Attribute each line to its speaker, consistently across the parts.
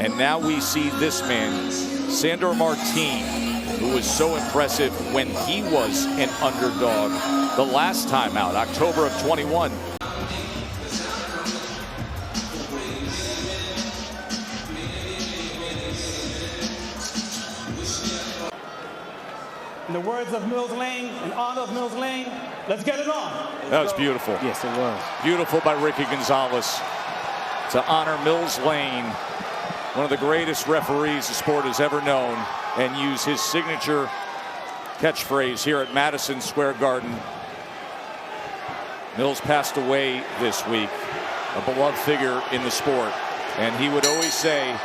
Speaker 1: And now we see this man, Sandor Martin, who was so impressive when he was an underdog the last time out, October of 21.
Speaker 2: In the words of Mills Lane, in honor of Mills Lane, let's get it on.
Speaker 1: That was beautiful.
Speaker 3: Yes, it was.
Speaker 1: Beautiful by Ricky Gonzalez to honor Mills Lane, one of the greatest referees the sport has ever known, and use his signature catchphrase here at Madison Square Garden. Mills passed away this week, a beloved figure in the sport, and he would always say,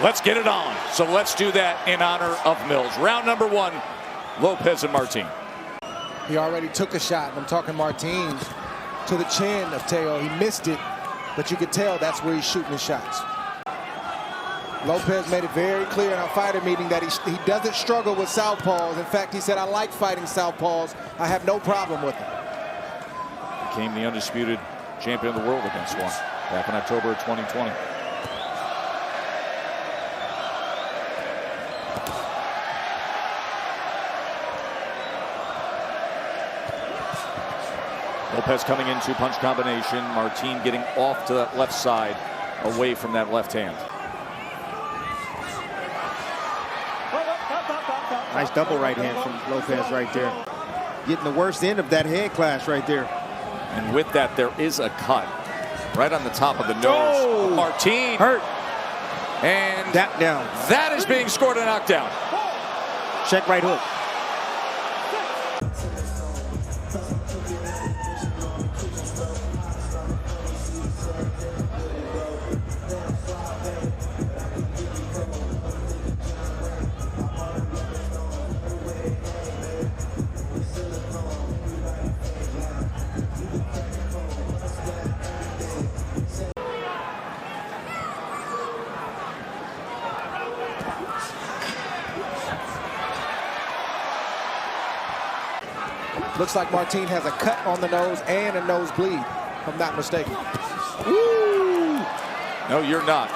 Speaker 1: let's get it on. So let's do that in honor of Mills. Round number one, Lopez and Martin.
Speaker 4: He already took a shot. I'm talking Martin to the chin of Teo. He missed it, but you could tell that's where he's shooting his shots. Lopez made it very clear in our fighter meeting that he doesn't struggle with southpaws. In fact, he said, I like fighting southpaws. I have no problem with them.
Speaker 1: Became the undisputed champion of the world against one back in October of 2020. Lopez coming in two-punch combination. Martin getting off to that left side, away from that left hand.
Speaker 3: Nice double right hand from Lopez right there. Getting the worst end of that head clash right there.
Speaker 1: And with that, there is a cut right on the top of the nose.
Speaker 3: Oh!
Speaker 1: Martin
Speaker 3: Hurt.
Speaker 1: And
Speaker 3: that down.
Speaker 1: That is being scored a knockdown.
Speaker 3: Check right hook.
Speaker 4: Looks like Martin has a cut on the nose and a nosebleed, if I'm not mistaken.
Speaker 3: Woo!
Speaker 1: No, you're not.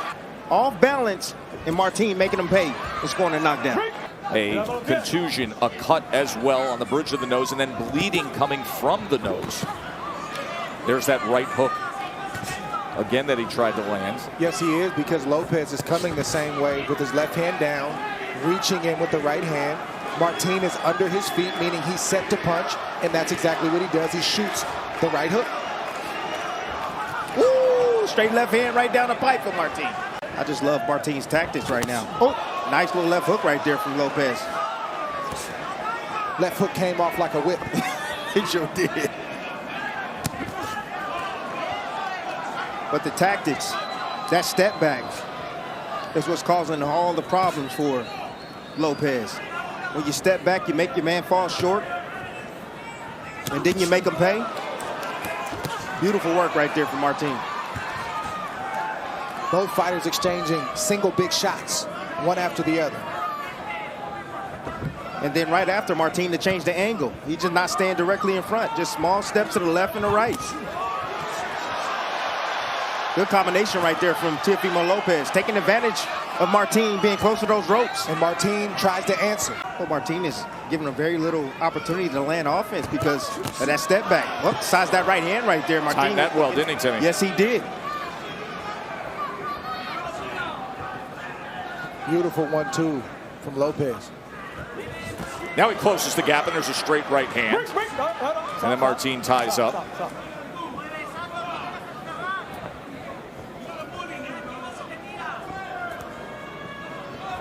Speaker 3: Off balance, and Martin making him pay. It's going to knock down.
Speaker 1: A contusion, a cut as well on the bridge of the nose, and then bleeding coming from the nose. There's that right hook again that he tried to land.
Speaker 4: Yes, he is, because Lopez is coming the same way with his left hand down, reaching in with the right hand. Martin is under his feet, meaning he's set to punch, and that's exactly what he does. He shoots the right hook.
Speaker 3: Woo! Straight left hand right down the pipe for Martin. I just love Martin's tactics right now. Oh, nice little left hook right there from Lopez.
Speaker 4: Left hook came off like a whip.
Speaker 3: He sure did. But the tactics, that step back, is what's causing all the problems for Lopez. When you step back, you make your man fall short, and then you make him pay. Beautiful work right there from Martin.
Speaker 4: Both fighters exchanging single big shots, one after the other.
Speaker 3: And then right after Martin to change the angle. He just not staying directly in front, just small steps to the left and the right. Good combination right there from Teofimo Lopez, taking advantage of Martin being close to those ropes.
Speaker 4: And Martin tries to answer.
Speaker 3: Well, Martin is given a very little opportunity to land offense because of that step back. Well, besides that right hand right there, Martin.
Speaker 1: Timed that well, didn't he, Timmy?
Speaker 3: Yes, he did.
Speaker 4: Beautiful 1-2 from Lopez.
Speaker 1: Now he closes the gap, and there's a straight right hand. And then Martin ties up.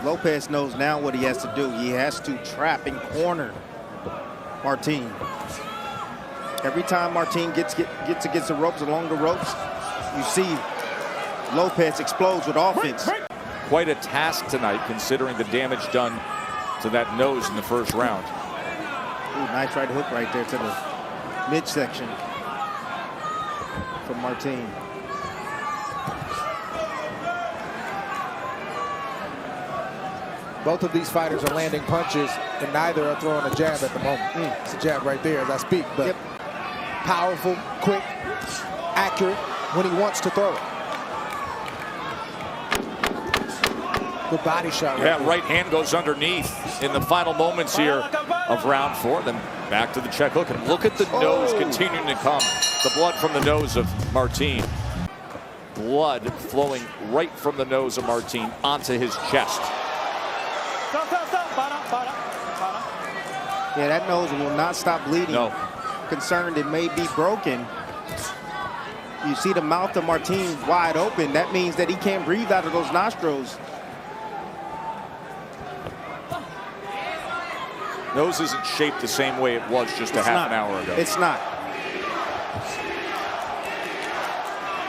Speaker 3: Lopez knows now what he has to do. He has to trap and corner Martin. Every time Martin gets against the ropes, along the ropes, you see Lopez explodes with offense.
Speaker 1: Quite a task tonight, considering the damage done to that nose in the first round.
Speaker 3: Ooh, nice right hook right there to the midsection from Martin.
Speaker 4: Both of these fighters are landing punches, and neither are throwing a jab at the moment. It's a jab right there as I speak, but powerful, quick, accurate when he wants to throw it. Good body shot.
Speaker 1: Yeah, right hand goes underneath in the final moments here of round 4. Then back to the check hook. And look at the nose continuing to come. The blood from the nose of Martin. Blood flowing right from the nose of Martin onto his chest.
Speaker 3: Yeah, that nose will not stop bleeding.
Speaker 1: No.
Speaker 3: Concerned it may be broken. You see the mouth of Martin wide open. That means that he can't breathe out of those nostrils.
Speaker 1: Nose isn't shaped the same way it was just a half an hour ago.
Speaker 3: It's not.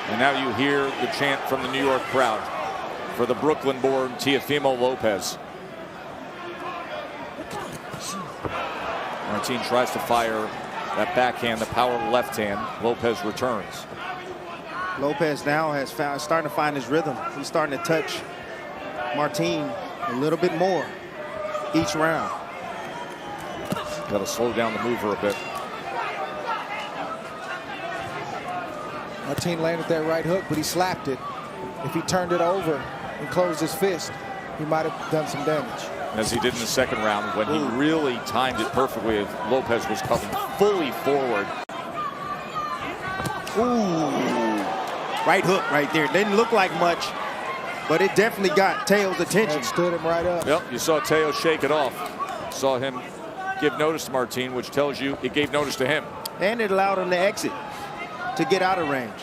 Speaker 1: And now you hear the chant from the New York crowd for the Brooklyn-born Teofimo Lopez. Martin tries to fire that backhand, the power left hand. Lopez returns.
Speaker 3: Lopez now has starting to find his rhythm. He's starting to touch Martin a little bit more each round.
Speaker 1: Got to slow down the mover a bit.
Speaker 4: Martin landed that right hook, but he slapped it. If he turned it over and closed his fist, he might have done some damage.
Speaker 1: As he did in the second round when he really timed it perfectly as Lopez was coming fully forward.
Speaker 3: Ooh. Right hook right there. Didn't look like much, but it definitely got Teo's attention.
Speaker 4: And stood him right up.
Speaker 1: Yep, you saw Teo shake it off. Saw him give notice to Martin, which tells you it gave notice to him.
Speaker 3: And it allowed him to exit, to get out of range.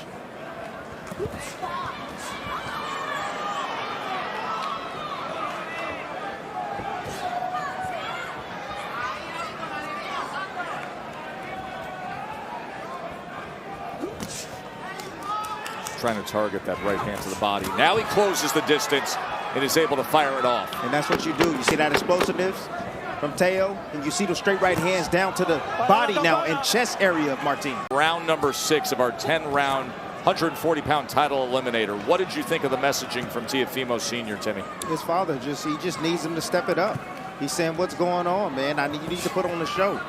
Speaker 1: Trying to target that right hand to the body. Now he closes the distance and is able to fire it off.
Speaker 3: And that's what you do. You see that explosiveness from Teo, and you see the straight right hands down to the body now and chest area of Martin.
Speaker 1: Round number 6 of our 10-round, 140-pound title eliminator. What did you think of the messaging from Teofimo Sr., Timmy?
Speaker 3: His father he just needs him to step it up. He's saying, what's going on, man? You need to put on the show.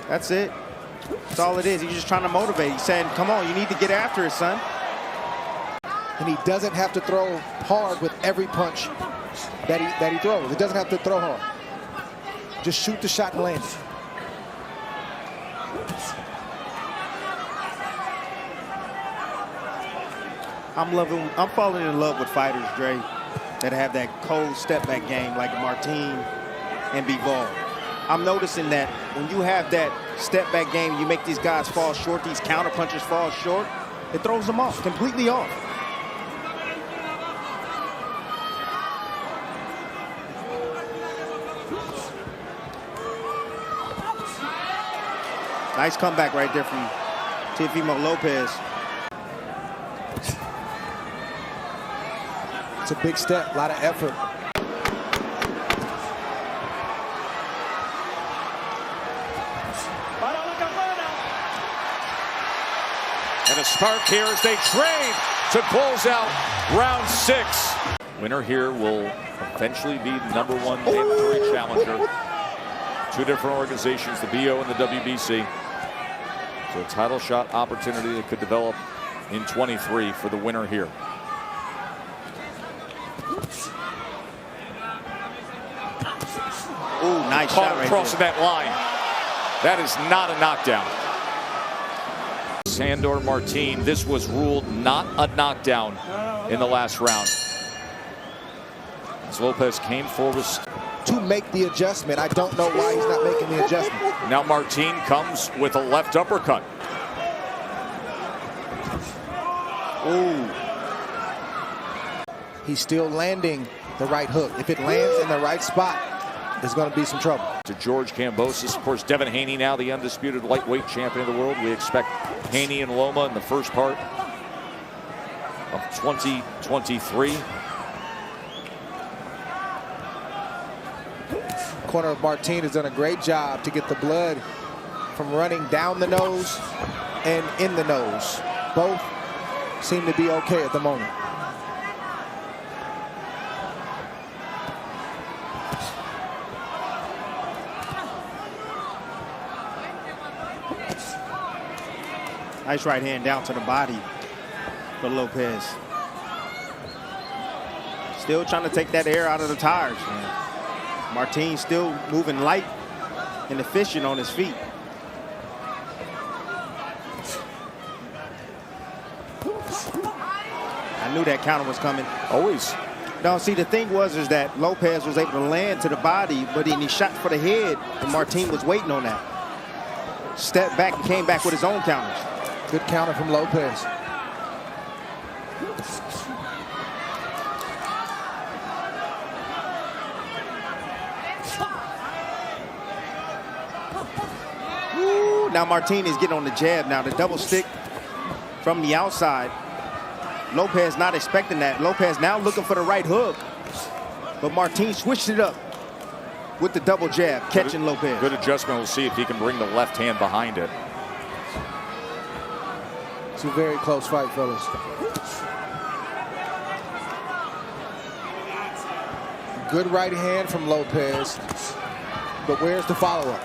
Speaker 3: That's it. That's all it is. He's just trying to motivate. He's saying, come on, you need to get after it, son.
Speaker 4: And he doesn't have to throw hard with every punch that he throws. He doesn't have to throw hard. Just shoot the shot and land it.
Speaker 3: I'm falling in love with fighters, Dre, that have that cold step back game like Martin and Bivol. I'm noticing that when you have that step back game, you make these guys fall short, these counter punches fall short, it throws them off, completely off. Nice comeback right there from Teofimo Lopez.
Speaker 4: It's a big step, a lot of effort.
Speaker 1: And a spark here as they train to close out round 6. Winner here will eventually be the #1 mandatory challenger. 2 different organizations, the BO and the WBC. So a title shot opportunity that could develop in 23 for the winner here.
Speaker 3: Ooh, nice
Speaker 1: Caught
Speaker 3: shot right
Speaker 1: crossing
Speaker 3: there.
Speaker 1: that line. That is not a knockdown. Sandor Martin, this was ruled not a knockdown in the last round. As Lopez came forward
Speaker 4: to make the adjustment. I don't know why he's not making the adjustment.
Speaker 1: Now Martin comes with a left uppercut.
Speaker 3: Ooh.
Speaker 4: He's still landing the right hook. If it lands in the right spot, there's going to be some trouble.
Speaker 1: To George Kambosos, of course, Devin Haney now the undisputed lightweight champion of the world. We expect Haney and Loma in the first part of 2023.
Speaker 4: Corner of Martin has done a great job to get the blood from running down the nose and in the nose. Both seem to be okay at the moment.
Speaker 3: Nice right hand down to the body for Lopez. Still trying to take that air out of the tires, man. Martin still moving light and efficient on his feet. I knew that counter was coming.
Speaker 1: Always.
Speaker 3: No, see, the thing was is that Lopez was able to land to the body, but then he shot for the head, and Martin was waiting on that. Stepped back and came back with his own counters.
Speaker 4: Good counter from Lopez.
Speaker 3: Ooh, now Martin is getting on the jab now. The double stick from the outside. Lopez not expecting that. Lopez now looking for the right hook. But Martin switched it up with the double jab, catching Lopez.
Speaker 1: Good adjustment. We'll see if he can bring the left hand behind it.
Speaker 4: It's a very close fight, fellas. Good right hand from Lopez. But where's the follow-up?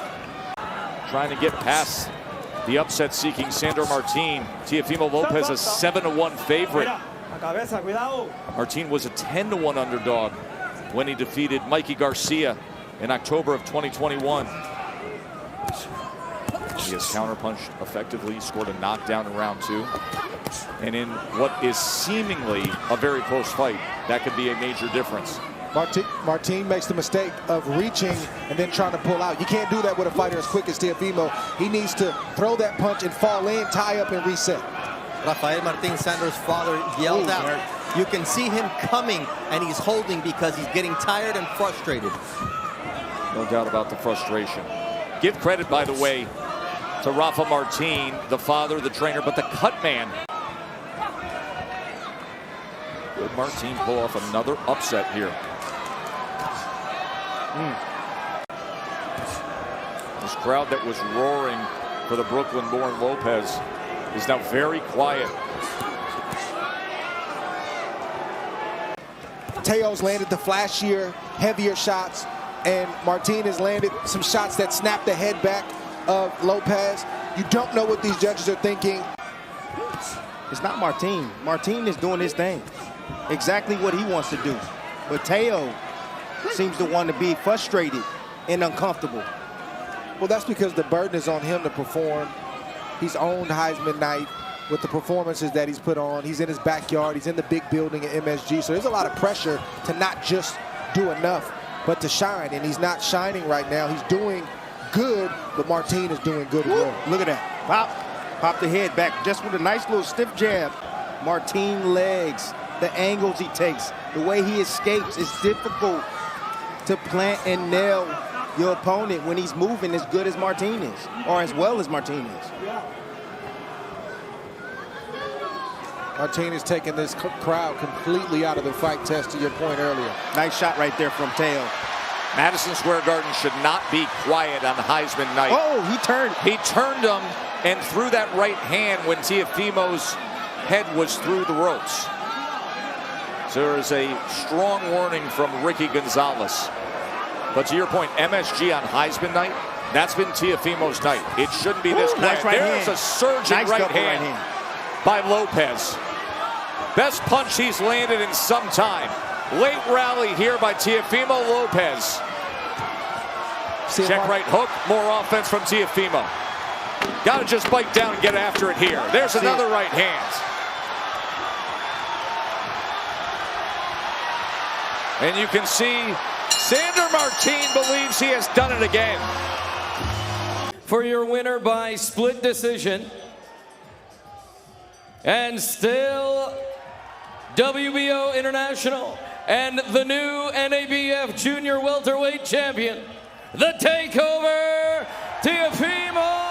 Speaker 1: Trying to get past the upset-seeking Sandor Martin. Teofimo Lopez a 7-1 favorite. Martin was a 10-1 underdog when he defeated Mikey Garcia in October of 2021. He has counterpunched effectively, scored a knockdown in round 2. And in what is seemingly a very close fight, that could be a major difference.
Speaker 4: Martin makes the mistake of reaching and then trying to pull out. You can't do that with a fighter as quick as Teofimo. He needs to throw that punch and fall in, tie up, and reset.
Speaker 5: Rafael Martin Sandor's father yelled out. You can see him coming, and he's holding because he's getting tired and frustrated.
Speaker 1: No doubt about the frustration. Give credit, by the way, to Rafa Martin, the father, the trainer, but the cut man. Good Martin pull off another upset here. This crowd that was roaring for the Brooklyn-born Lopez is now very quiet.
Speaker 4: Teo's landed the flashier, heavier shots, and Martin has landed some shots that snap the head back of Lopez. You don't know what these judges are thinking.
Speaker 3: It's not Martin. Martin is doing his thing. Exactly what he wants to do. But Teo seems to want to be frustrated and uncomfortable.
Speaker 4: Well, that's because the burden is on him to perform. He's owned Heisman night with the performances that he's put on. He's in his backyard. He's in the big building at MSG. So there's a lot of pressure to not just do enough, but to shine. And he's not shining right now. He's doing good, but Martin is doing good as well.
Speaker 3: Look at that. Pop the head back just with a nice little stiff jab. Martin legs, the angles he takes, the way he escapes. It's difficult to plant and nail your opponent when he's moving as good as Martin is, or as well as Martin is.
Speaker 4: Martin is taking this crowd completely out of the fight test, to your point earlier.
Speaker 3: Nice shot right there from Teo.
Speaker 1: Madison Square Garden should not be quiet on Heisman night.
Speaker 3: Oh, he turned.
Speaker 1: He turned him and threw that right hand when Teofimo's head was through the ropes. So there is a strong warning from Ricky Gonzalez. But to your point, MSG on Heisman night, that's been Teofimo's night. It shouldn't be this quiet.
Speaker 3: Nice right
Speaker 1: There's
Speaker 3: hand.
Speaker 1: a surging
Speaker 3: Nice
Speaker 1: right
Speaker 3: double
Speaker 1: hand by Lopez. Best punch he's landed in some time. Late rally here by Teofimo Lopez. Check right hook, more offense from Teofimo. Got to just bite down and get after it here. There's another right hand. And you can see Sandor Martin believes he has done it again.
Speaker 6: For your winner by split decision, and still WBO International and the new NABF Junior Welterweight Champion, the Takeover, Teofimo